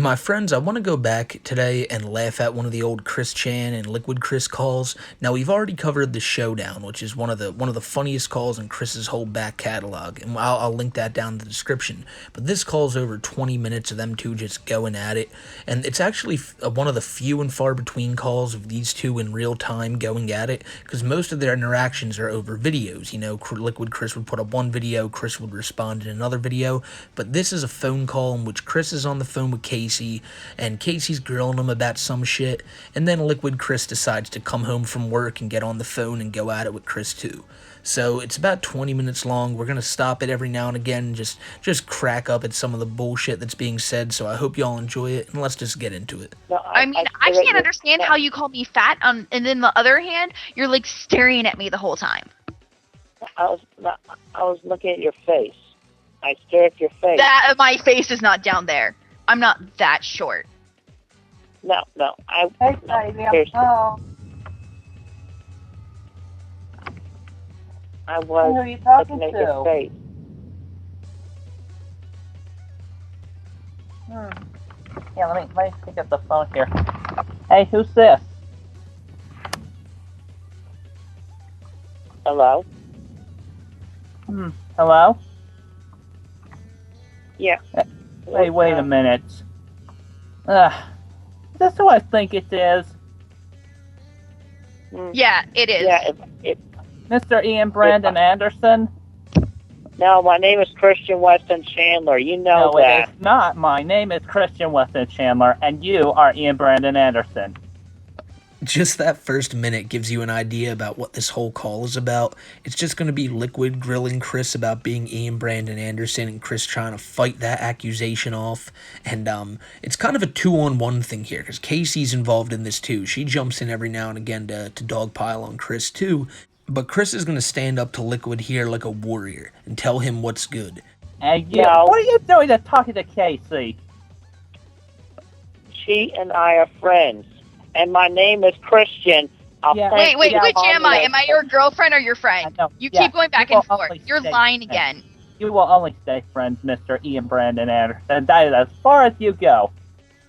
My friends, I want to go back today and laugh at one of the old Chris Chan and Liquid Chris calls. Now we've already covered the Showdown, which is one of the funniest calls in Chris's whole back catalog, and I'll link that down in the description. But this call's over 20 minutes of them two just going at it, and it's actually one of the few and far between calls of these two in real time going at it, because most of their interactions are over videos. You know, Liquid Chris would put up one video, Chris would respond in another video, but this is a phone call in which Chris is on the phone with Kacey, and Kacey's grilling him about some shit, and then Liquid Chris decides to come home from work and get on the phone and go at it with Chris too. So it's about 20 minutes long. We're going to stop it every now and again and just crack up at some of the bullshit that's being said, so I hope y'all enjoy it, and let's just get into it. No, I can't understand how you call me fat, and then the other hand, you're like staring at me the whole time. I was looking at your face. I stared at your face. My face is not down there. I'm not that short. No. Hey, baby, I was who are you talking looking at to? your face. Yeah, let me pick up the phone here. Hey, who's this? Hello? Hello? Yeah. Hey, wait a minute. Is this who I think it is? Yeah, it is. Yeah, Mr. Ian Brandon Anderson? No, my name is Christian Weston Chandler. You know No, that. it is not. My name is Christian Weston Chandler, and you are Ian Brandon Anderson. Just that first minute gives you an idea about what this whole call is about. It's just going to be Liquid grilling Chris about being Ian Brandon Anderson and Chris trying to fight that accusation off. And it's kind of a 2-on-1 thing here because Kacey's involved in this too. She jumps in every now and again to dogpile on Chris too. But Chris is going to stand up to Liquid here like a warrior and tell him what's good. Hey, what are you doing to talking to Kacey? She and I are friends. And my name is Christian. Wait, which am I? Am I your girlfriend or your friend? You keep going back and forth. You're lying again. You will only stay friends, Mr. Ian Brandon Anderson. That is as far as you go.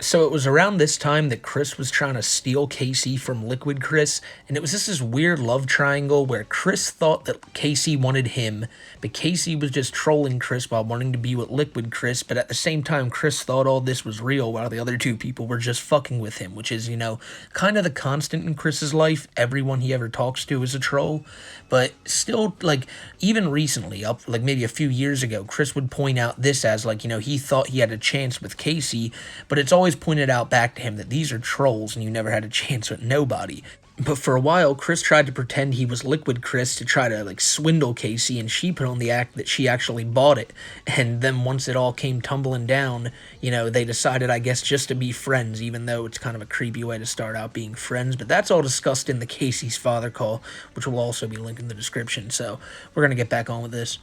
So it was around this time that Chris was trying to steal Kacey from Liquid Chris, and it was this weird love triangle where Chris thought that Kacey wanted him, but Kacey was just trolling Chris while wanting to be with Liquid Chris, but at the same time Chris thought all this was real while the other two people were just fucking with him, which is, you know, kind of the constant in Chris's life. Everyone he ever talks to is a troll, but still, like, even recently, up like maybe a few years ago, Chris would point out this as, like, you know, he thought he had a chance with Kacey, but it's always pointed out back to him that these are trolls and you never had a chance with nobody. But for a while, Chris tried to pretend he was Liquid Chris to try to, like, swindle Kacey, and she put on the act that she actually bought it. And then once it all came tumbling down, you know, they decided, I guess, just to be friends, even though it's kind of a creepy way to start out being friends. But that's all discussed in the Kacey's father call, which will also be linked in the description. So we're going to get back on with this.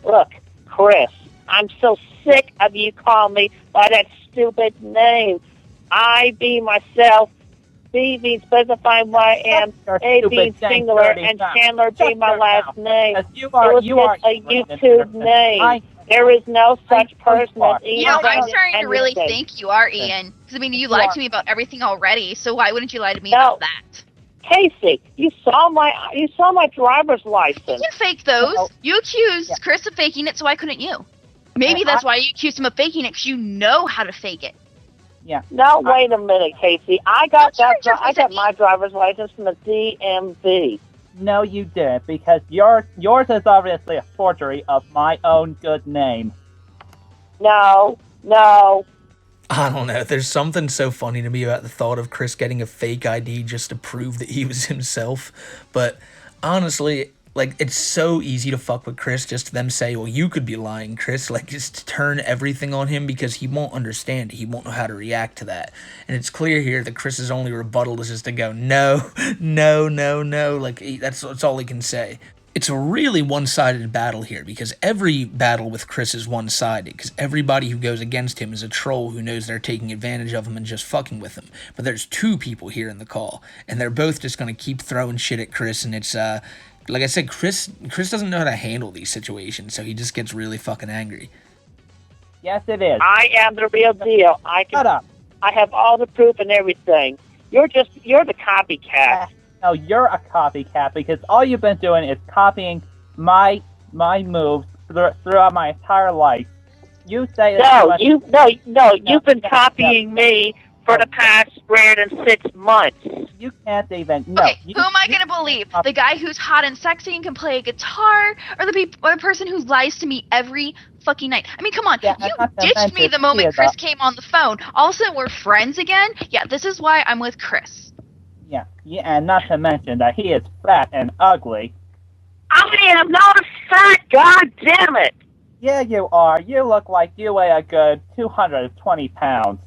Look, Chris, I'm so sick of you calling me by that stupid name. I be myself, B being specifying what I am, A being singular, and Chandler being my last name. You are a YouTube name. There is no such person as Ian. You know, I'm starting to really think you are Ian. Because, I mean, you lied to me about everything already, so why wouldn't you lie to me about that? Kacey, you saw my driver's license. You can fake those. You accused Chris of faking it, so why couldn't you? Maybe that's why you accused him of faking it, because you know how to fake it. Yeah. No, wait a minute, Kacey. I got my driver's license from the DMV. No, you didn't, because yours is obviously a forgery of my own good name. No. I don't know. There's something so funny to me about the thought of Chris getting a fake ID just to prove that he was himself. But honestly, like, it's so easy to fuck with Chris, just them say, well, you could be lying, Chris. Like, just turn everything on him because he won't understand it. He won't know how to react to that. And it's clear here that Chris's only rebuttal is just to go, no. Like, that's all he can say. It's a really one-sided battle here because every battle with Chris is one-sided because everybody who goes against him is a troll who knows they're taking advantage of him and just fucking with him. But there's two people here in the call, and they're both just going to keep throwing shit at Chris, and it's, like I said, Chris doesn't know how to handle these situations, so he just gets really fucking angry. Yes, it is. I am the real deal. Shut up. I have all the proof and everything. You're the copycat. No, you're a copycat because all you've been doing is copying my moves throughout my entire life. You say you've been copying me for the past 6 months. You can't even. Okay, who am I gonna believe? The guy who's hot and sexy and can play a guitar, or the person who lies to me every fucking night? I mean, come on, you ditched me the moment Chris came on the phone. All of a sudden, we're friends again. Yeah, this is why I'm with Chris. Yeah, and not to mention that he is fat and ugly. I am not fat. God damn it! Yeah, you are. You look like you weigh a good 220 pounds.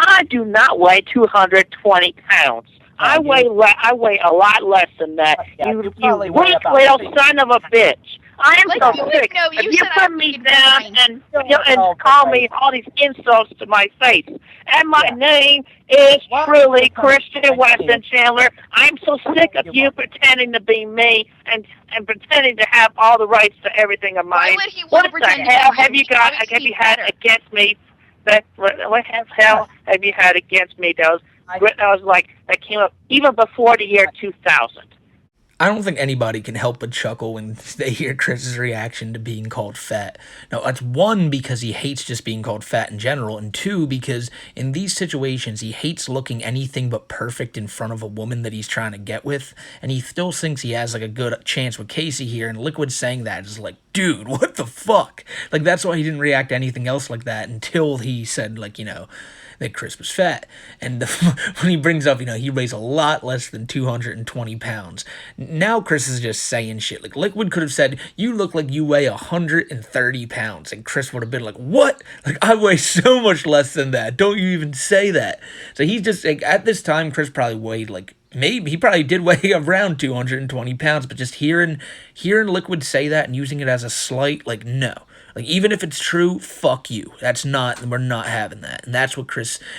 I do not weigh 220 pounds. I weigh a lot less than that. Yeah, you weak little son of a bitch. I am Like so you sick. know, If you you said put I me would down be and call me all these insults to my face, and my name is truly Christian Weston Chandler. I'm so sick of you pretending to be me and pretending to have all the rights to everything of mine. Why would he want to pretend What the hell have you had against me? What hell have you had against me? That came up even before the year 2000. I don't think anybody can help but chuckle when they hear Chris's reaction to being called fat. Now, that's one, because he hates just being called fat in general, and two, because in these situations, he hates looking anything but perfect in front of a woman that he's trying to get with, and he still thinks he has, like, a good chance with Kacey here, and Liquid saying that is like, dude, what the fuck? Like, that's why he didn't react to anything else like that until he said, like, that Chris was fat. And when he brings up, he weighs a lot less than 220 pounds. Now Chris is just saying shit. Like, Liquid could have said, you look like you weigh 130 pounds. And Chris would have been like, what? Like, I weigh so much less than that. Don't you even say that. So he's just, like, at this time, Chris probably weighed, like, maybe he probably did weigh around 220 pounds, but just hearing Liquid say that and using it as a slight, like, no. Like, even if it's true, fuck you. We're not having that. And that's what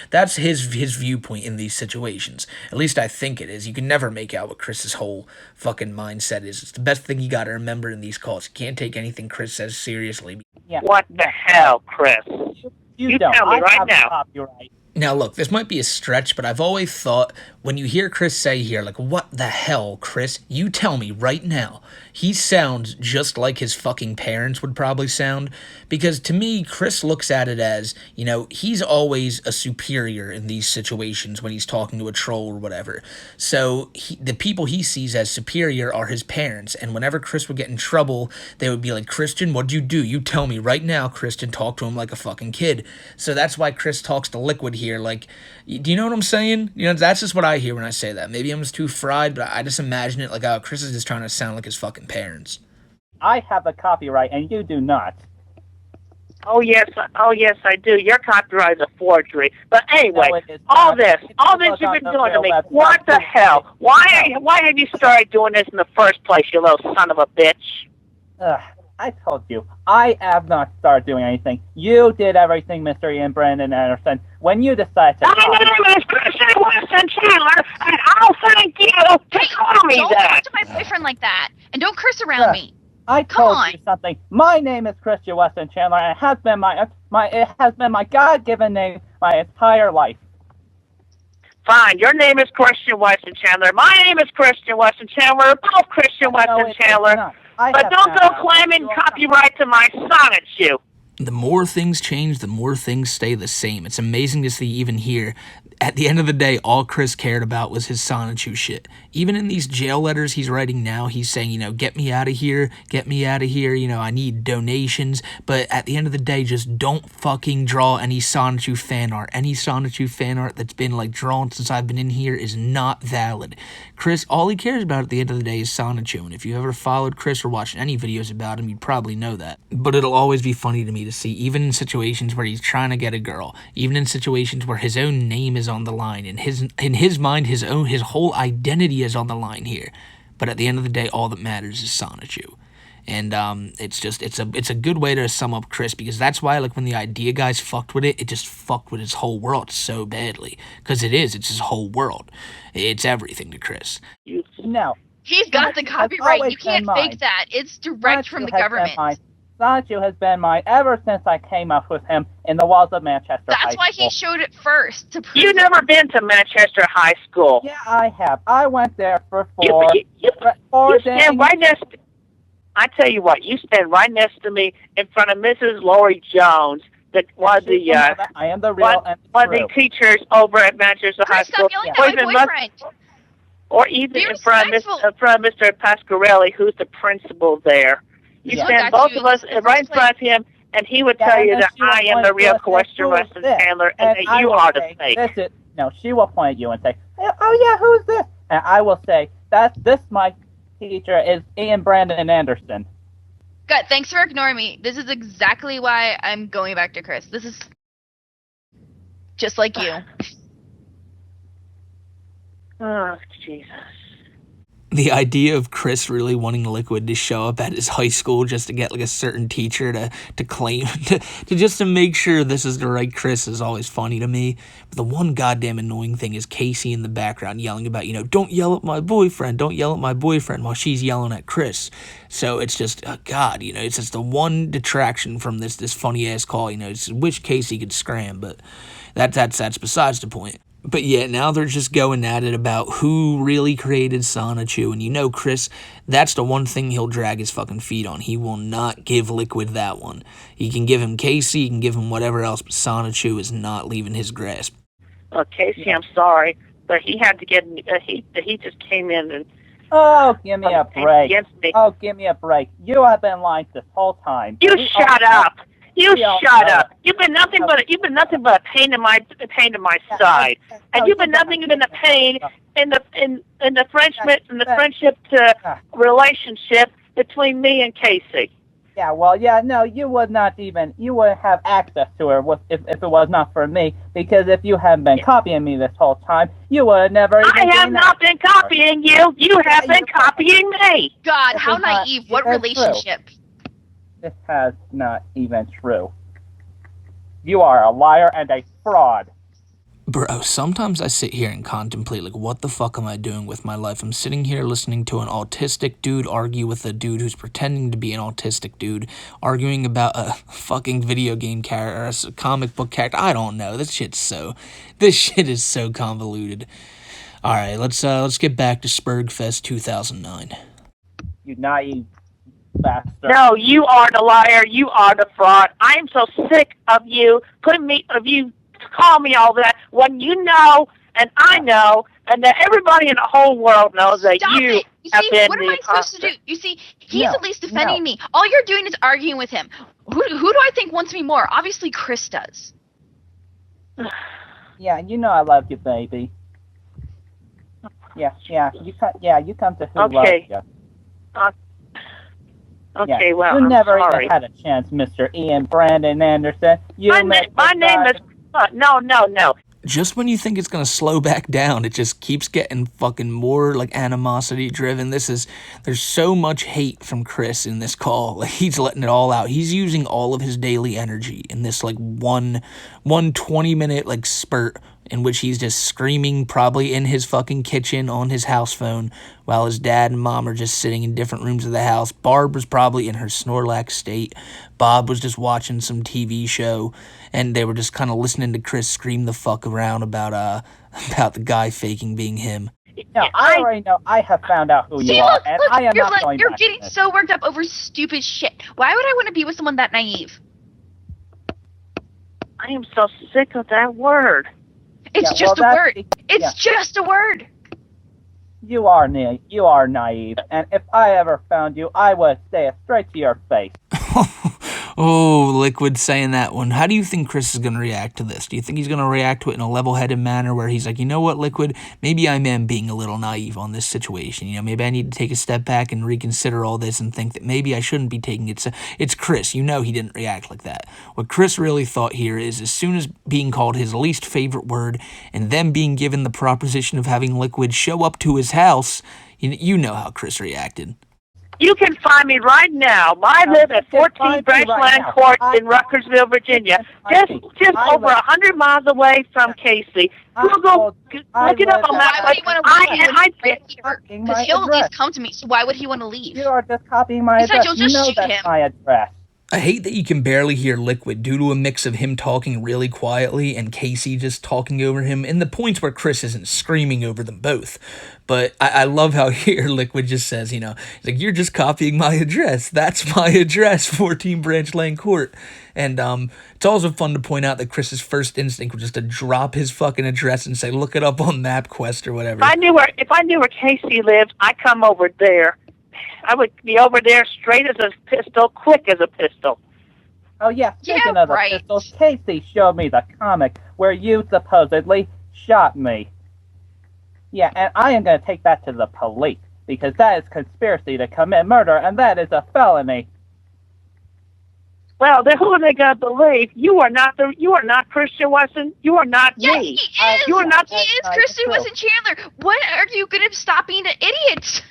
that's his viewpoint in these situations. At least I think it is. You can never make out what Chris's whole fucking mindset is. It's the best thing you gotta remember in these calls. You can't take anything Chris says seriously. Yeah. What the hell, Chris? You tell me right now. Copyright. Now, look, this might be a stretch, but I've always thought when you hear Chris say here, like, what the hell, Chris? You tell me right now. He sounds just like his fucking parents would probably sound. Because to me, Chris looks at it as, he's always a superior in these situations when he's talking to a troll or whatever. So the people he sees as superior are his parents. And whenever Chris would get in trouble, they would be like, Christian, what'd you do? You tell me right now, Christian. Talk to him like a fucking kid. So that's why Chris talks to Liquid here. Like, do you know what I'm saying? That's just what I hear when I say that. Maybe I'm just too fried, but I just imagine it like, oh, Chris is just trying to sound like his fucking parents. I have the copyright and you do not. Oh yes, I do. Your copyright is a forgery. But anyway, No, all this you've been doing to me. What the hell? Why have you started doing this in the first place, you little son of a bitch? I told you, I have not started doing anything. You did everything, Mr. Ian Brandon Anderson, when you decided to... My name is Christian Weston Chandler, and I'll thank you to call me Don't that. talk to my boyfriend like that, and don't curse around me. I told you something. My name is Christian Weston Chandler, and it has been my God-given name my entire life. Fine, your name is Christian Weston Chandler. My name is Christian Weston Chandler. We're both Christian Weston Chandler. But don't go claiming copyright to my sonnet shoe. The more things change, the more things stay the same. It's amazing to see even here. At the end of the day, all Chris cared about was his Sonichu shit. Even in these jail letters he's writing now, he's saying, get me out of here, I need donations. But at the end of the day, just don't fucking draw any Sonichu fan art. Any Sonichu fan art that's been, drawn since I've been in here is not valid. Chris, all he cares about at the end of the day is Sonichu, and if you ever followed Chris or watched any videos about him, you'd probably know that. But it'll always be funny to me to see, even in situations where he's trying to get a girl, even in situations where his own name is on the line, in his mind, his whole identity is on the line here. But at the end of the day, all that matters is Sonichu. And it's a good way to sum up Chris, because that's why, when the idea guys fucked with it, it just fucked with his whole world so badly. Because it's his whole world. It's everything to Chris. No. He's got the copyright. You can't fake that. It's direct from the government. Sonichu has been mine ever since I came up with him in the walls of Manchester High School. That's why he showed it first to prove. You've never been to Manchester High School. Yeah, I have. I went there for You 4 days. stand right next. I tell you what, you stand right next to me in front of Mrs. Lori Jones, one of the I am the real one of the teachers over at Manchester High School, stop yelling at my boyfriend. or even in front of Mr. Pasquarelli, who's the principal there. You stand both of us right in front of him, and he would tell you that I am the real question wrestling handler, and that you are the fake. No, she will point at you and say, "Oh yeah, who's this?" And I will say, my teacher is Ian Brandon Anderson." Good, thanks for ignoring me. This is exactly why I'm going back to Chris. This is just like you. Oh, Jesus. The idea of Chris really wanting Liquid to show up at his high school just to get like a certain teacher to claim to make sure this is the right Chris is always funny to me. But the one goddamn annoying thing is Kacey in the background yelling about, don't yell at my boyfriend, while she's yelling at Chris. So it's just, God, it's just the one detraction from this funny ass call. Wish Kacey could scram, but that's besides the point. But yeah, now they're just going at it about who really created Sonichu. And Chris, that's the one thing he'll drag his fucking feet on. He will not give Liquid that one. He can give him Kacey, he can give him whatever else, but Sonichu is not leaving his grasp. Oh, Kacey, I'm sorry, but he had to get, he just came in and... Oh, give me a break. Oh, give me a break. You have been lying this whole time. You shut up. You shut up. You've been nothing but a pain in my side, and you've been nothing but a pain in the friendship to relationship between me and Kacey. Yeah, well, no, you wouldn't have access to her if it was not for me, because if you hadn't been copying me this whole time, you would have never even... I have not been copying you. You have been copying me. God, how naive. What relationship? This is not even true. You are a liar and a fraud. Bro, sometimes I sit here and contemplate, what the fuck am I doing with my life? I'm sitting here listening to an autistic dude argue with a dude who's pretending to be an autistic dude, arguing about a fucking video game character, or a comic book character. I don't know. This shit is so convoluted. Alright, let's get back to Spurgfest 2009. You naive bastard. No, you are the liar. You are the fraud. I am so sick of you call me all that when you know and I know and that everybody in the whole world knows that you have been what the am I supposed to do? You see, he's at least defending me. All you're doing is arguing with him. Who do I think wants me more? Obviously, Chris does. Yeah, I love you, baby. Yeah, you come to who loves you. Okay, well, you never even had a chance, Mr. Ian Brandon Anderson. My name is... No. Just when you think it's going to slow back down, it just keeps getting fucking more, animosity driven. There's so much hate from Chris in this call. He's letting it all out. He's using all of his daily energy in this, one 20-minute, spurt in which he's just screaming, probably in his fucking kitchen on his house phone, while his dad and mom are just sitting in different rooms of the house. Barb was probably in her Snorlax state. Bob was just watching some TV show, and they were just kind of listening to Chris scream the fuck around about the guy faking being him. No, I already know. I have found out who you are, and I am not going You're back getting so worked up over stupid shit. Why would I want to be with someone that naive? I am so sick of that word. It's just a word. It's just a word. You are naive, and if I ever found you, I would say it straight to your face. Oh, Liquid saying that one. How do you think Chris is going to react to this? Do you think he's going to react to it in a level-headed manner where he's like, you know what, Liquid? Maybe I am being a little naive on this situation. Maybe I need to take a step back and reconsider all this and think that maybe I shouldn't be taking it. It's Chris. He didn't react like that. What Chris really thought here is as soon as being called his least favorite word and then being given the proposition of having Liquid show up to his house, you know how Chris reacted. You can find me right now. I live at 14 Branchland Court in Rutgersville, Virginia, just over 100 miles away from Kacey. Google, look it up on that. Because he'll at least come to me, so why would he want to leave? You are just copying my address. You'll just shoot him. That's my address. I hate that you can barely hear Liquid due to a mix of him talking really quietly and Kacey just talking over him, and the points where Chris isn't screaming over them both. But I love how here Liquid just says, he's like, you're just copying my address. That's my address, 14 Branch Lane Court. And it's also fun to point out that Chris's first instinct was just to drop his fucking address and say, look it up on MapQuest or whatever. If I knew where Kacey lived, I'd come over there. I would be over there straight as a pistol, quick as a pistol. Oh, yeah, speaking of the pistols, Kacey showed me the comic where you supposedly shot me. Yeah, and I am going to take that to the police, because that is conspiracy to commit murder, and that is a felony. Well, then who are they going to believe? You are not Christian Wesson. You are not me. He is. You are not. He is Christian Wesson Chandler. What are you going to stop being an idiot?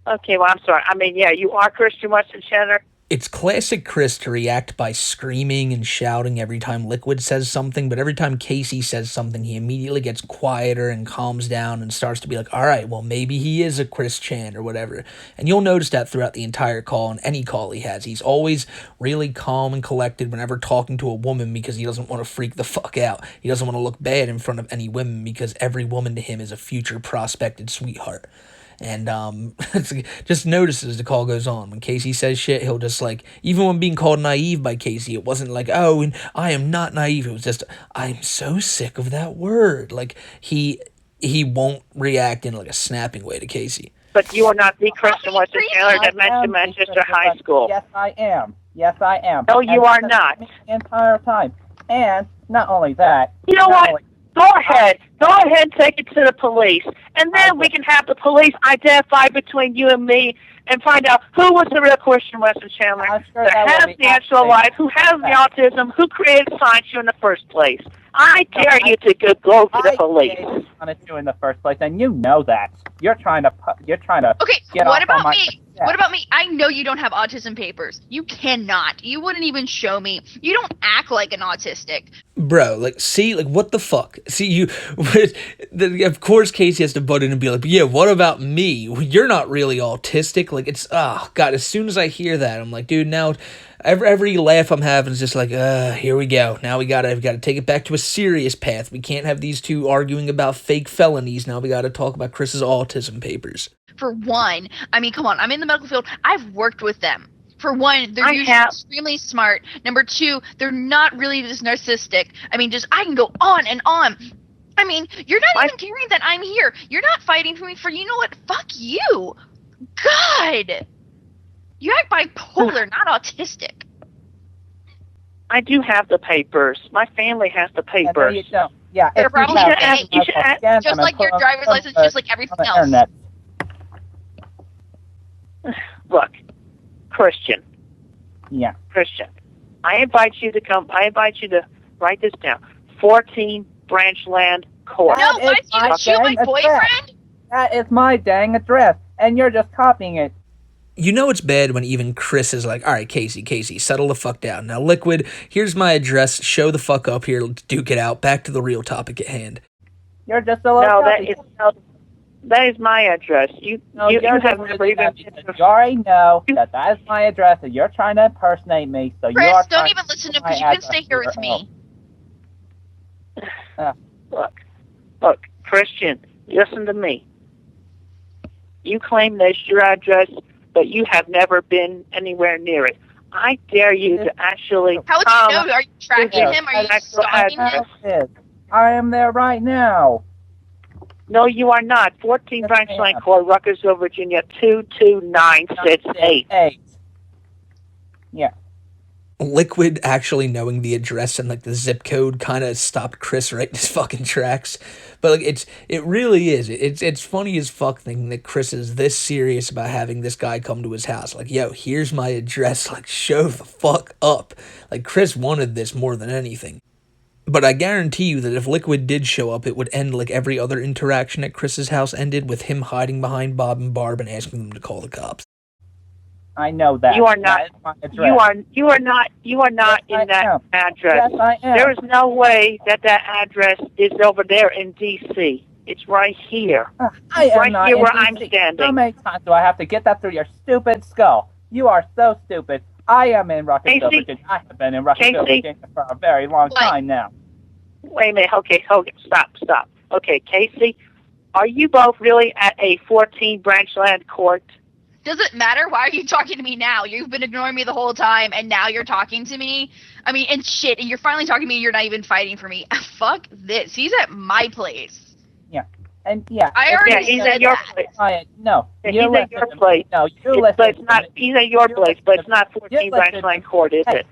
Okay, well, I'm sorry. I mean, yeah, you are Christian Wesson Chandler. It's classic Chris to react by screaming and shouting every time Liquid says something, but every time Kacey says something, he immediately gets quieter and calms down and starts to be like, all right, well, maybe he is a Chris Chan or whatever. And you'll notice that throughout the entire call and any call he has. He's always really calm and collected whenever talking to a woman because he doesn't want to freak the fuck out. He doesn't want to look bad in front of any women because every woman to him is a future prospected sweetheart. And just notices the call goes on. When Kacey says shit, he'll just even when being called naive by Kacey, it wasn't like, oh, and I am not naive. It was just, I'm so sick of that word. He won't react in a snapping way to Kacey. But you are not the Christian Wesson Chandler that mentioned Manchester High School. Yes, I am. Yes, I am. No, you are not. The entire time. And not only that. You know what? Go ahead and take it to the police. And then we can have the police identify between you and me and find out who was the real Christian Wesson Chandler that has the actual life, who has the autism, who created science you in the first place. I dare you to go to the police. I you in the first place, and you know that. You're trying to. Okay, what about me? What about me? I know you don't have autism papers. You cannot. You wouldn't even show me. You don't act like an autistic. Bro, see, what the fuck? See, you, of course Kacey has to butt in and be like, yeah, what about me? You're not really autistic. It's, oh, God, as soon as I hear that, I'm like, dude, now, every laugh I'm having is just like, here we go. Now we gotta take it back to a serious path. We can't have these two arguing about fake felonies. Now we gotta talk about Chris's autism papers. For one, I mean, come on, I'm in the medical field. I've worked with them. For one, they're usually extremely smart. Number two, they're not really just narcissistic. I mean, I can go on and on. I mean, you're not even caring that I'm here. You're not fighting for me you know what? Fuck you. God. You act bipolar, not autistic. I do have the papers. My family has the papers. You don't. Yeah, they're probably you should ask, just like your driver's license, just like everything else. Look, Christian. Yeah. Christian. I invite you to write this down. 14 Branchland Court. No, what's you my boyfriend? That is my dang address, and you're just copying it. You know it's bad when even Chris is like, all right, Kacey, settle the fuck down. Now, Liquid, here's my address. Show the fuck up here. Let's duke it out. Back to the real topic at hand. You're just a little that is my address. You have never even... You already know that is my address, and you're trying to impersonate me. So Chris, you are don't even listen to him because you can stay here with me. Look, Christian, listen to me. You claim that's your address, but you have never been anywhere near it. I dare you to actually... How would you know? Are you tracking him? Are you stalking him? I am there right now. No, you are not. 14 Branchland Court, Ruckersville, Virginia, 22968. Yeah. Liquid actually knowing the address and the zip code kind of stopped Chris right in his fucking tracks. But it really is. It's funny as fuck thinking that Chris is this serious about having this guy come to his house. Yo, here's my address. Show the fuck up. Chris wanted this more than anything. But I guarantee you that if Liquid did show up, it would end like every other interaction at Chris's house ended, with him hiding behind Bob and Barb and asking them to call the cops. I know that. You are not. You are not in that address. Yes, I am. There is no way that address is over there in D.C. It's right here. It's right here where I'm standing. How many times do I have to get that through your stupid skull? You are so stupid. I am in Ruckersville, Virginia. I have been in Ruckersville, Virginia for a very long time now. Wait a minute. Okay, stop. Okay, Kacey, are you both really at a 14 Branchland court? Does it matter? Why are you talking to me now? You've been ignoring me the whole time, and now you're talking to me? I mean, and shit, and you're finally talking to me, you're not even fighting for me. Fuck this. He's at my place. Yeah. And yeah. I already he's said at your that. place. No. He's at your place. No, he's at your place, but it's not 14 Branchland court, is it?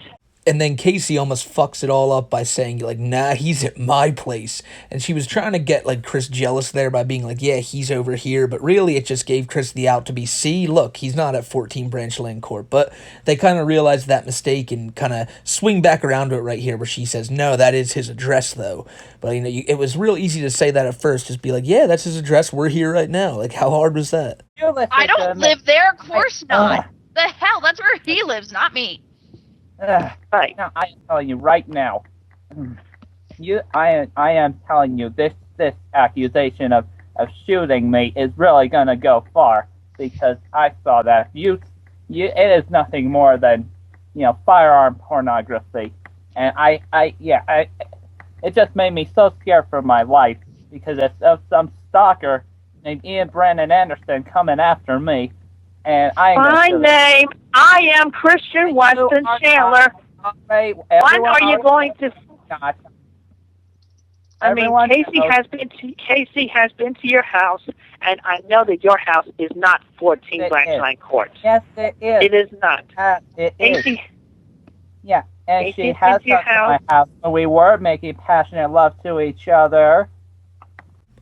And then Kacey almost fucks it all up by saying, like, nah, he's at my place. And she was trying to get, like, Chris jealous there by being like, yeah, he's over here. But really, it just gave Chris the out to be, see, look, he's not at 14 Branchland Court. But they kind of realized that mistake and kind of swing back around to it right here where she says, no, that is his address, though. But, you know, it was real easy to say that at first. Just be like, yeah, that's his address. We're here right now. Like, how hard was that? I don't live there. Of course not. The hell? That's where he lives, not me. Right. Now, I am telling you right now, I am telling you this accusation of shooting me is really gonna go far, because I saw that it is nothing more than, you know, firearm pornography, and it just made me so scared for my life, because it's of some stalker named Ian Brandon Anderson coming after me. And I am Christian Weston Chandler. When are you going to? I mean, Kacey has been to your house, and I know that your house is not 14 Branchline Court. Yes, it is. It is not. It Kacey, is. Yeah, and Kacey's she has come to my house, and we were making passionate love to each other.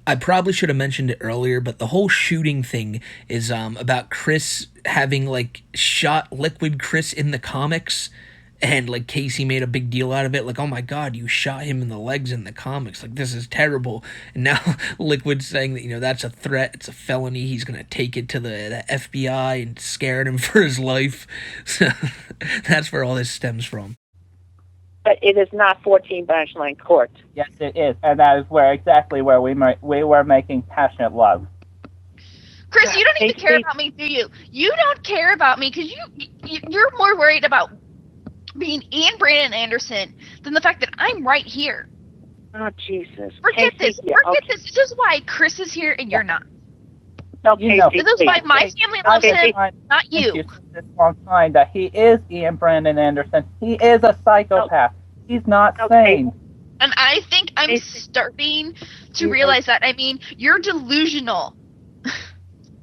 I probably should have mentioned it earlier, but the whole shooting thing is about Chris having, like, shot Liquid Chris in the comics, and, like, Kacey made a big deal out of it, like, oh my god, you shot him in the legs in the comics, like, this is terrible. And now Liquid's saying that, you know, that's a threat, it's a felony, he's gonna take it to the FBI and scared him for his life. So that's where all this stems from. But it is not 14 Branchline Court. Yes, it is, and that is exactly where we were making passionate love. Chris, you don't even care about me, do you? You don't care about me because you're more worried about being Ian Brandon Anderson than the fact that I'm right here. Oh, Jesus. Forget this. This. This is why Chris is here and you're not. No, Kacey, this is why my family loves him, not you. This long time that he is Ian Brandon Anderson. He is a psychopath. He's not sane. And I think I'm starting to realize that. I mean, you're delusional.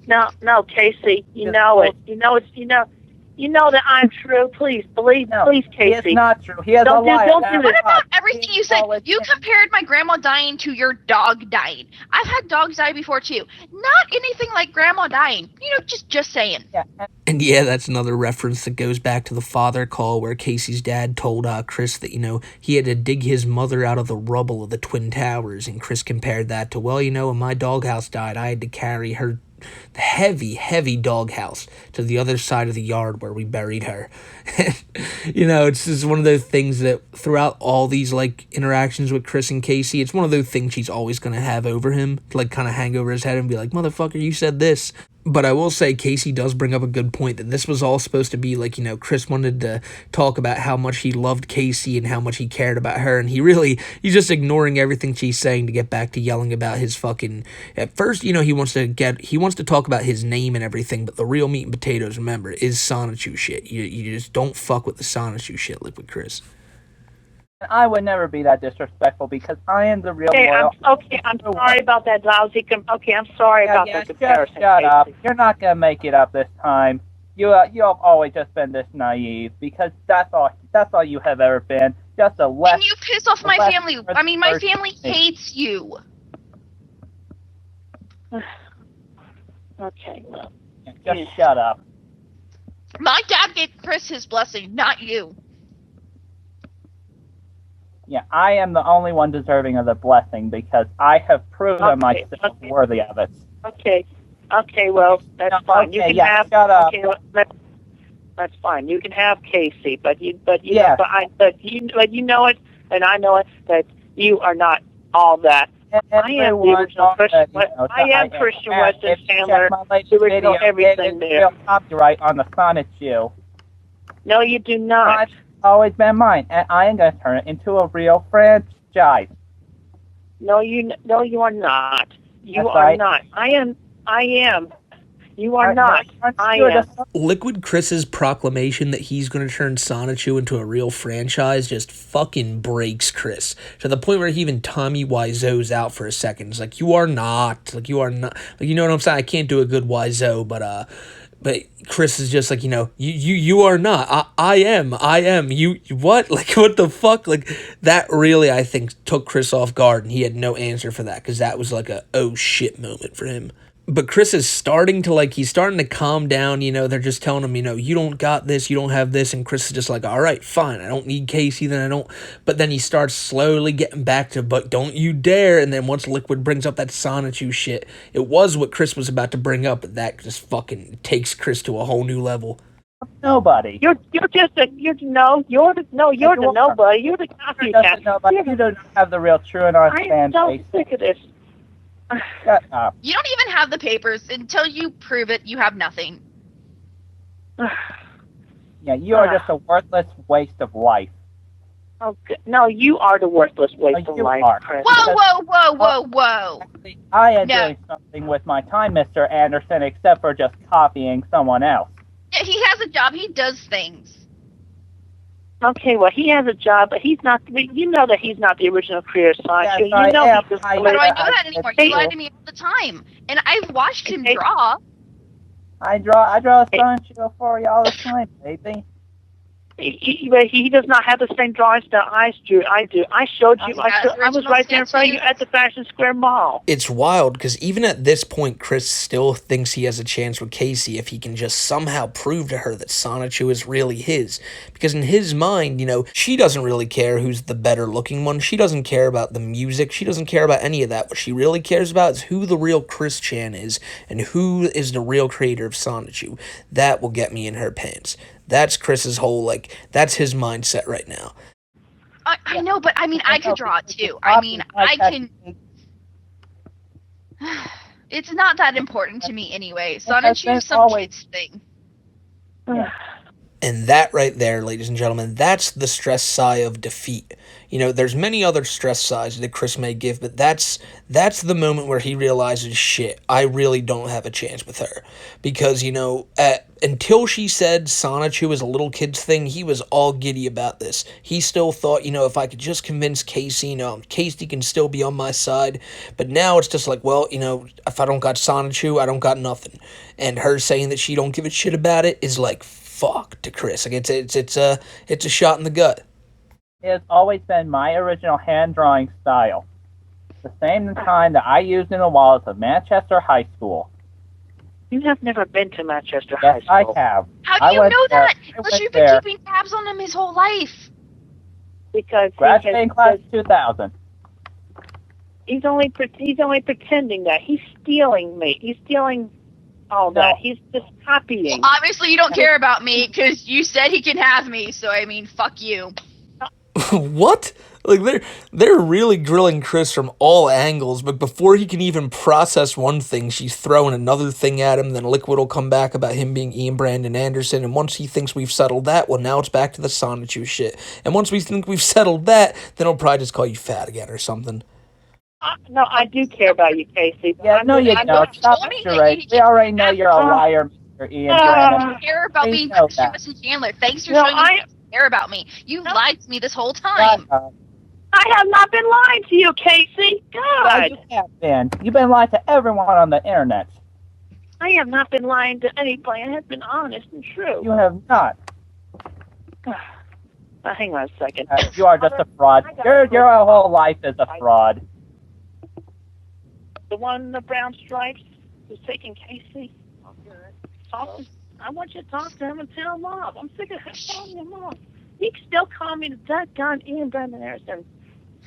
No, Kacey. You know it. You know that I'm true. Please, believe me. Please, Kacey. It's not true. He has a lie. Don't do this. What about everything you said? You compared my grandma dying to your dog dying. I've had dogs die before, too. Not anything like grandma dying. You know, just saying. Yeah. And yeah, that's another reference that goes back to the Phonecall where Kacey's dad told Chris that, you know, he had to dig his mother out of the rubble of the Twin Towers. And Chris compared that to, well, you know, when my doghouse died, I had to carry her heavy doghouse to the other side of the yard where we buried her. You know, it's just one of those things that throughout all these, like, interactions with Chris and Kacey, it's one of those things she's always going to have over him, like, kind of hang over his head and be like, motherfucker, you said this. But I will say Kacey does bring up a good point that this was all supposed to be like, you know, Chris wanted to talk about how much he loved Kacey and how much he cared about her, and he's just ignoring everything she's saying to get back to yelling about his fucking, at first, you know, he wants to talk about his name and everything, but the real meat and potatoes, remember, is Sonichu shit. You just don't fuck with the Sonichu shit, Liquid Chris. I would never be that disrespectful because I am the real I'm sorry about that lousy I'm sorry about that comparison. Shut up. You're not going to make it up this time. You have always just been this naive because that's all you have ever been. Just a less. And you piss off my family. I mean, my family hates you. Okay, well. Just shut up. My dad gave Chris his blessing, not you. Yeah, I am the only one deserving of the blessing because I have proven myself worthy of it. Okay, well, that's fine. You can have. Shut up. Okay, that's fine. You can have Kacey, but you know it, and I know it that you are not all that. I am the original Christian. I am Christian Weston Chandler. The original everything there. Copyright on the Sonichu. No, you do not. It's always been mine, and I am going to turn it into a real franchise. No, you are not. You Yes, are not. I am. You are not. I am. Liquid Chris's proclamation that he's going to turn Sonichu into a real franchise just fucking breaks Chris to the point where he even Tommy Wiseau's out for a second. It's like, you are not. Like, you are not. Like, you know what I'm saying? I can't do a good Wiseau, but Chris is just like, you are not. I am. You what? Like, what the fuck? Like, that really, I think, took Chris off guard, and he had no answer for that, because that was like a oh shit moment for him. But Chris is starting to, he's starting to calm down, they're just telling him, you don't got this, you don't have this, and Chris is just like, all right, fine, I don't need Kacey, then I don't, but then he starts slowly getting back to, but don't you dare, and then once Liquid brings up that Sonichu shit, it was what Chris was about to bring up, but that just fucking takes Chris to a whole new level. Nobody. You're the nobody. You're the copycat. You don't have the real true and honest fan base. I'm so sick of this. Shut up. You don't even have the papers. Until you prove it, you have nothing. Yeah, you are just a worthless waste of life. Okay. No, you are the worthless waste of life, Chris. Whoa. I am doing something with my time, Mr. Anderson, except for just copying someone else. Yeah, he has a job. He does things. Okay, well, he has a job, but he's not. You know that he's not the original creator Sonichu. Yes, I am. How do I know that anymore? You lie to me all the time, and I've watched him draw. I draw a Sonichu for you all the time, baby. He does not have the same drawing style I do. I showed you. I was right there in front of you at the Fashion Square Mall. It's wild, because even at this point, Chris still thinks he has a chance with Kacey if he can just somehow prove to her that Sonichu is really his. Because in his mind, she doesn't really care who's the better looking one. She doesn't care about the music. She doesn't care about any of that. What she really cares about is who the real Chris Chan is and who is the real creator of Sonichu. That will get me in her pants. That's Chris's whole, that's his mindset right now. I know, but I could draw it too. I can... It's not that important to me anyway. Sonichu's some kid's thing. And that right there, ladies and gentlemen, that's the stress sigh of defeat. There's many other stress sighs that Chris may give, but that's the moment where he realizes, shit, I really don't have a chance with her. Because, until she said Sonichu is a little kid's thing, he was all giddy about this. He still thought, if I could just convince Kacey, Kacey can still be on my side. But now it's just like, well, if I don't got Sonichu, I don't got nothing. And her saying that she don't give a shit about it is like, fuck to Chris. It's a shot in the gut. It has always been my original hand-drawing style. The same kind that I used in the walls of Manchester High School. You have never been to Manchester High School. Yes, I have. How do you know that? Unless you've been keeping tabs on him his whole life. Because graduating class 2000. He's only pretending that. He's stealing me. He's stealing all that. He's just copying. Well, obviously, you don't care about me because you said he can have me. So fuck you. What? They're really grilling Chris from all angles, but before he can even process one thing, she's throwing another thing at him, then Liquid will come back about him being Ian Brandon Anderson, and once he thinks we've settled that, well, now it's back to the Sonichu shit. And once we think we've settled that, then he'll probably just call you fat again or something. No, I do care about you, Kacey. Yeah, no, you don't. Stop it, Sheree. We already know you're a liar, Mr. Ian Brandon. I don't care about being Travis and Chandler. Thanks for showing me care about me. You lied to me this whole time. I have not been lying to you, Kacey. God. No, you have been. You've been lying to everyone on the internet. I have not been lying to anybody. I have been honest and true. You have not. Hang on a second. You are just a fraud. Your whole life is a fraud. The one in the brown stripes who's taking Kacey. I want you to talk to him and tell him off. I'm sick of telling him off. He can still call me the dead gun Ian Brandon Harrison.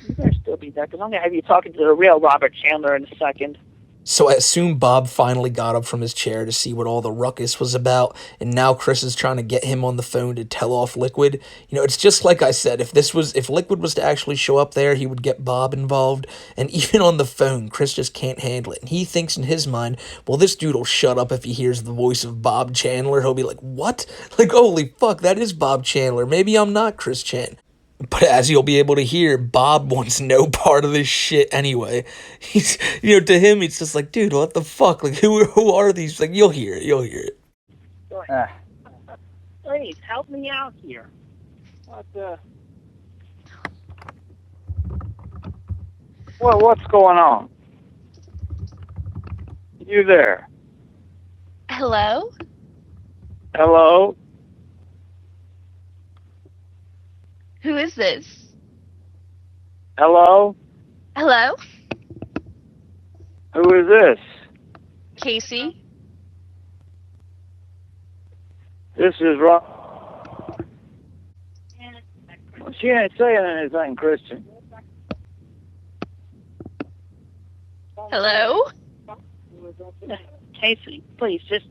You better still be there, because I'm going to have you talking to the real Robert Chandler in a second. So I assume Bob finally got up from his chair to see what all the ruckus was about, and now Chris is trying to get him on the phone to tell off Liquid. It's just like I said, if Liquid was to actually show up there, he would get Bob involved, and even on the phone, Chris just can't handle it. And he thinks in his mind, well, this dude'll shut up if he hears the voice of Bob Chandler. He'll be like, what? Like, holy fuck, that is Bob Chandler. Maybe I'm not Chris Chan. But as you'll be able to hear, Bob wants no part of this shit anyway. He's, to him, it's just like, dude, what the fuck? Like, who are these? Like, you'll hear it. Please, help me out here. What's going on? You there? Hello? Hello? Who is this? Hello? Hello? Who is this? Kacey? This is Rob. She ain't saying anything, Christian. Hello? Kacey, please, just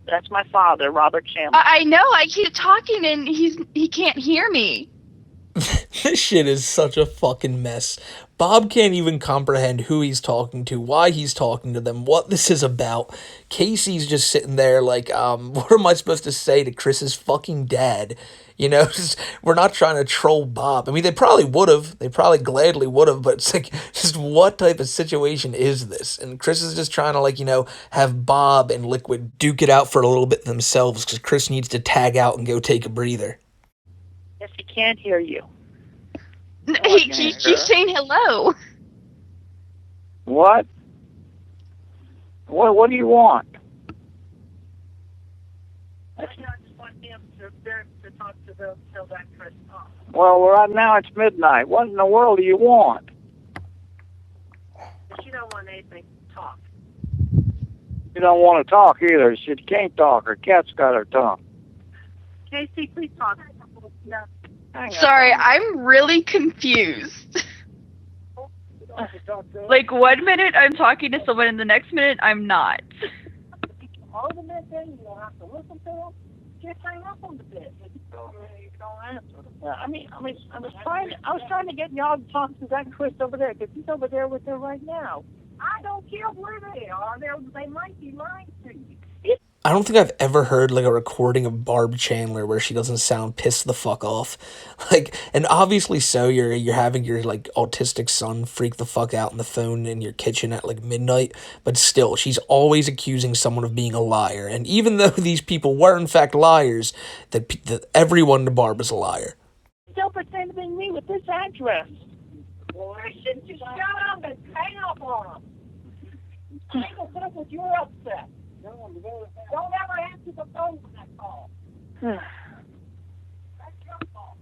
that's my father, Robert Chandler. I know, I keep talking and he can't hear me. This shit is such a fucking mess. Bob can't even comprehend who he's talking to, why he's talking to them, what this is about. Kacey's just sitting there like, what am I supposed to say to Chris's fucking dad? We're not trying to troll Bob. I mean, they probably would have. They probably gladly would have, but it's like, just what type of situation is this? And Chris is just trying to, have Bob and Liquid duke it out for a little bit themselves because Chris needs to tag out and go take a breather. Yes, he can't hear you. He keeps saying hello. What? What do you want? I just want him to talk to tell that Chris off. Well, right now it's midnight. What in the world do you want? She don't want anything to talk. You don't want to talk either. She can't talk. Her cat's got her tongue. Kacey, please talk. No. Sorry, I'm really confused. Like, 1 minute I'm talking to someone and the next minute I'm not. All the minutes in, you don't have to listen to them. Just hang up on the bit. You don't answer. I was trying to get y'all to talk to that Chris over there, because he's over there with her right now. I don't care where they are. They might be lying to you. I don't think I've ever heard like a recording of Barb Chandler where she doesn't sound pissed the fuck off. And obviously so you're having your like autistic son freak the fuck out on the phone in your kitchen at like midnight, but still she's always accusing someone of being a liar. And even though these people were in fact liars, that everyone to Barb is a liar. Still pretending me with this address. Why shouldn't you shut up and hang up on them? Hang up with you're upset. Don't ever answer the phone when I call. That's your fault.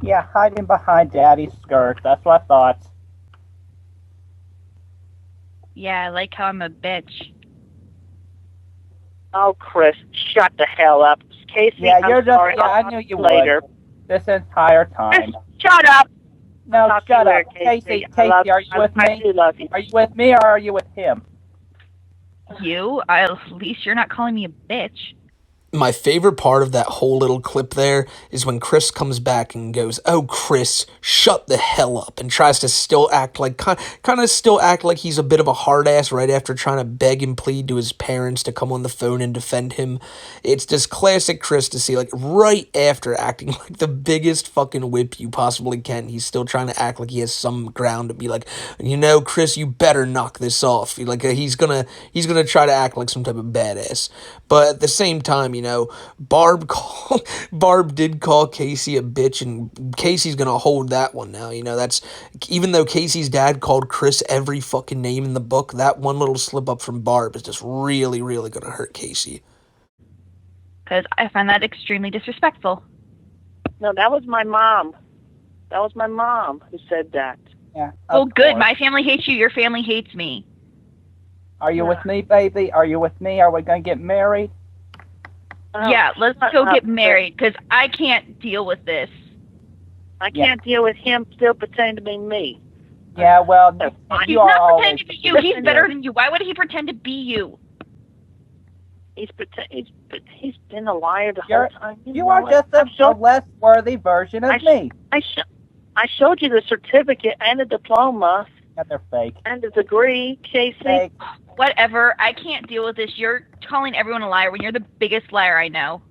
Yeah, hiding behind Daddy's skirt. That's what I thought. Yeah, I like how I'm a bitch. Oh, Chris, shut the hell up. Kacey, yeah, you're I'm sorry. I knew you later. would. This entire time. Shut up. No, shut up. Kacey, are you with me? I do love you. Are you with me or are you with him? You? At least you're not calling me a bitch. My favorite part of that whole little clip there is when Chris comes back and goes, "Oh, Chris, shut the hell up," and tries to still act like, kind of still act like he's a bit of a hard ass right after trying to beg and plead to his parents to come on the phone and defend him. It's just classic Chris to see, like, right after acting like the biggest fucking whip you possibly can, he's still trying to act like he has some ground to be like, Chris, you better knock this off. Like, he's gonna try to act like some type of badass. But at the same time, Barb did call Kacey a bitch, and Kacey's gonna hold that one now. That's, even though Kacey's dad called Chris every fucking name in the book, that one little slip up from Barb is just really, really gonna hurt Kacey. Because I find that extremely disrespectful. No, that was my mom. That was my mom who said that. Yeah. Oh, good. My family hates you. Your family hates me. Are you with me, baby? Are you with me? Are we going to get married? Yeah, let's go get married, because I can't deal with this. I can't deal with him still pretending to be me. Yeah, well, he's not pretending to be you. He's better than you. Why would he pretend to be you? He's been a liar the whole time. You are just a less worthy version of me. I showed you the certificate and the diploma. Yeah, they're fake. And the degree, Kacey. Fake. Whatever. I can't deal with this. You're calling everyone a liar when you're the biggest liar I know.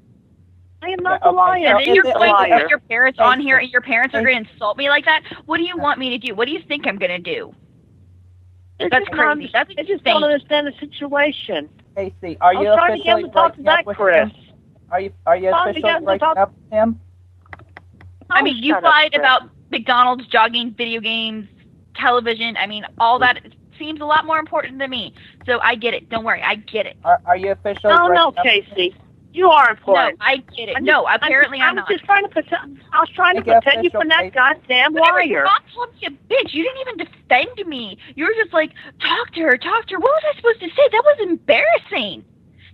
I am not the liar. And then you're going to put your parents on here, and your parents are going to insult me like that? What do you want me to do? What do you think I'm going to do? That's crazy. That's I just don't understand the situation. Kacey, are you officially breaking up with him? Are you officially breaking up with him? I mean, you lied about McDonald's, jogging, video games, television. I mean, all that seems a lot more important than me. So I get it. Don't worry. I get it. Are you officially breaking up with Kacey. You are important. No, I get it. No, apparently I'm not. I was trying to protect you from that goddamn liar. You're not calling me a bitch. You didn't even defend me. You were just like, talk to her. What was I supposed to say? That was embarrassing.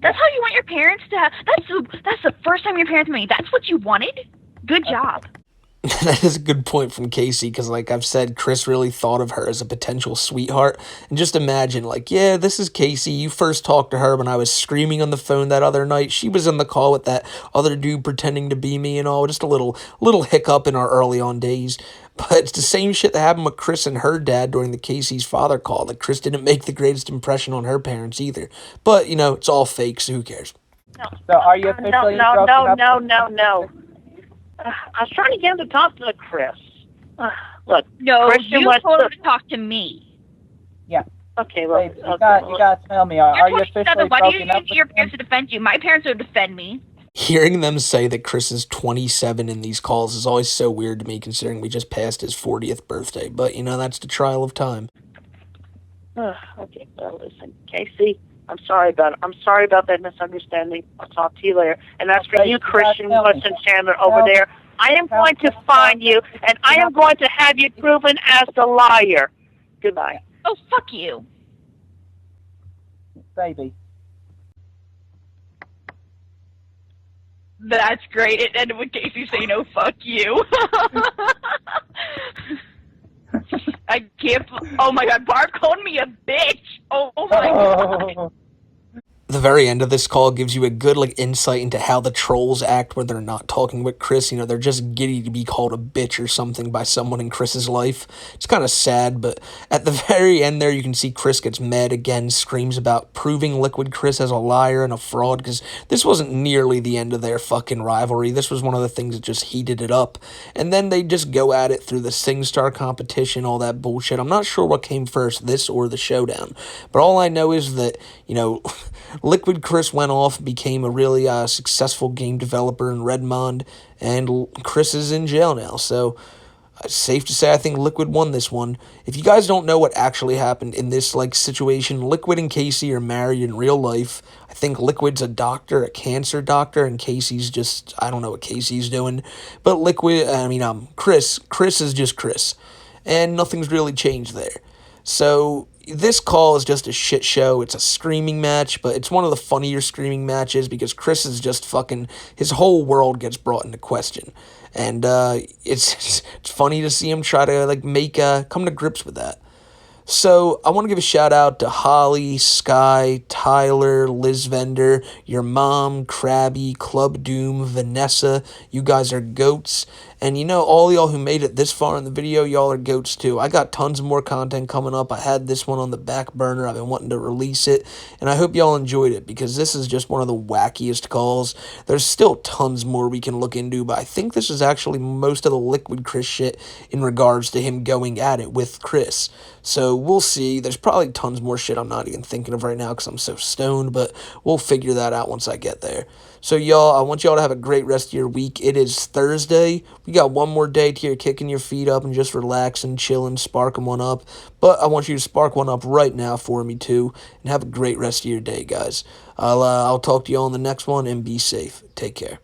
That's how you want your parents to have. That's the first time your parents met me. That's what you wanted? Good job. That is a good point from Kacey, because like I've said, Chris really thought of her as a potential sweetheart. And just imagine, like, yeah, this is Kacey. You first talked to her when I was screaming on the phone that other night. She was in the call with that other dude pretending to be me and all. Just a little hiccup in our early on days. But it's the same shit that happened with Chris and her dad during the Kacey's father call. Like, Chris didn't make the greatest impression on her parents either. But, you know, it's all fake, so who cares? So are you officially No. I was trying to get him to talk to Chris. Look, no, Christian you told him to talk to me. Yeah. Okay, well, you got to tell me, are you officially Why do you broken up need your parents to defend you? My parents would defend me. Hearing them say that Chris is 27 in these calls is always so weird to me, considering we just passed his 40th birthday. But, you know, that's the trial of time. Okay, well, listen, Kacey, I'm sorry about that misunderstanding. I'll talk to you later. And as for you, Christian Wilson Chandler over there, I am going to find you, and I am going to have you proven as the liar. Goodbye. Oh, fuck you. Baby. That's great. It ended with Kacey saying, oh, fuck you. I can't. Oh my god, Barb called me a bitch. Oh my god. The very end of this call gives you a good insight into how the trolls act when they're not talking with Chris. You know, they're just giddy to be called a bitch or something by someone in Chris's life. It's kind of sad, but at the very end there, you can see Chris gets mad again, screams about proving Liquid Chris as a liar and a fraud, because this wasn't nearly the end of their fucking rivalry. This was one of the things that just heated it up. And then they just go at it through the SingStar competition, all that bullshit. I'm not sure what came first, this or the showdown. But all I know is that, you know, Liquid Chris went off, became a really successful game developer in Redmond, and Chris is in jail now. So it's safe to say I think Liquid won this one. If you guys don't know what actually happened in this situation, Liquid and Kacey are married in real life. I think Liquid's a doctor, a cancer doctor, and Kacey's just, I don't know what Kacey's doing. But Chris is just Chris. And nothing's really changed there. So this call is just a shit show. It's a screaming match, but it's one of the funnier screaming matches because Chris is just his whole world gets brought into question. And it's funny to see him try to come to grips with that. So I want to give a shout out to Holly, Sky, Tyler, Liz Vender, your mom, Krabby, Club Doom, Vanessa. You guys are goats. And you know, all y'all who made it this far in the video, y'all are goats too. I got tons more content coming up. I had this one on the back burner. I've been wanting to release it. And I hope y'all enjoyed it because this is just one of the wackiest calls. There's still tons more we can look into, but I think this is actually most of the Liquid Chris shit in regards to him going at it with Chris. So we'll see. There's probably tons more shit I'm not even thinking of right now because I'm so stoned, but we'll figure that out once I get there. So y'all, I want y'all to have a great rest of your week. It is Thursday. We got one more day to here kicking your feet up and just relaxing, chilling, sparking one up. But I want you to spark one up right now for me too. And have a great rest of your day, guys. I'll talk to you all in the next one and be safe. Take care.